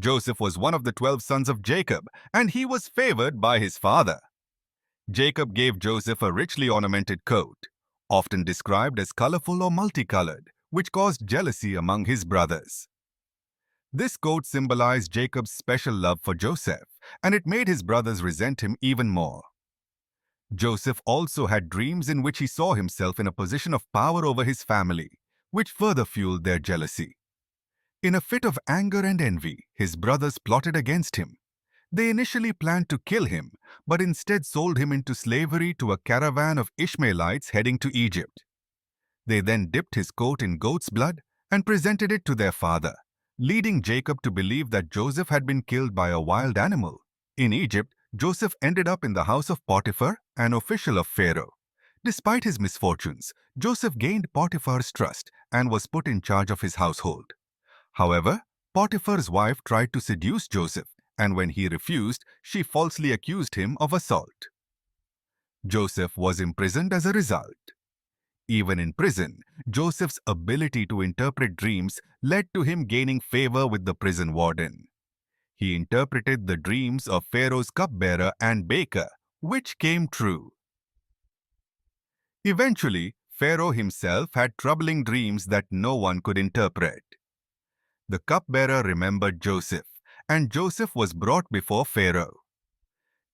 Joseph was one of the 12 sons of Jacob, and he was favored by his father. Jacob gave Joseph a richly ornamented coat, often described as colorful or multicolored, which caused jealousy among his brothers. This coat symbolized Jacob's special love for Joseph, and it made his brothers resent him even more. Joseph also had dreams in which he saw himself in a position of power over his family, which further fueled their jealousy. In a fit of anger and envy, his brothers plotted against him. They initially planned to kill him, but instead sold him into slavery to a caravan of Ishmaelites heading to Egypt. They then dipped his coat in goat's blood and presented it to their father, leading Jacob to believe that Joseph had been killed by a wild animal. In Egypt, Joseph ended up in the house of Potiphar, an official of Pharaoh. Despite his misfortunes, Joseph gained Potiphar's trust and was put in charge of his household. However, Potiphar's wife tried to seduce Joseph, and when he refused, she falsely accused him of assault. Joseph was imprisoned as a result. Even in prison, Joseph's ability to interpret dreams led to him gaining favor with the prison warden. He interpreted the dreams of Pharaoh's cupbearer and baker, which came true. Eventually, Pharaoh himself had troubling dreams that no one could interpret. The cupbearer remembered Joseph, and Joseph was brought before Pharaoh.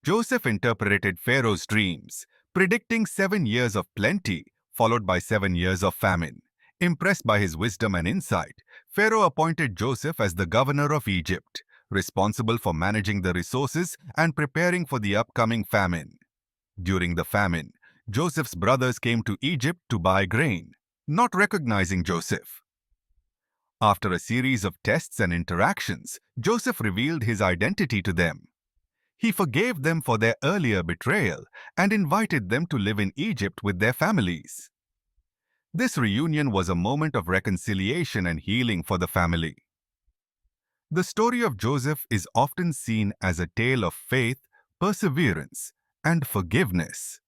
Joseph interpreted Pharaoh's dreams, predicting 7 years of plenty, followed by 7 years of famine. Impressed by his wisdom and insight, Pharaoh appointed Joseph as the governor of Egypt, responsible for managing the resources and preparing for the upcoming famine. During the famine, Joseph's brothers came to Egypt to buy grain, not recognizing Joseph. After a series of tests and interactions, Joseph revealed his identity to them. He forgave them for their earlier betrayal and invited them to live in Egypt with their families. This reunion was a moment of reconciliation and healing for the family. The story of Joseph is often seen as a tale of faith, perseverance, and forgiveness.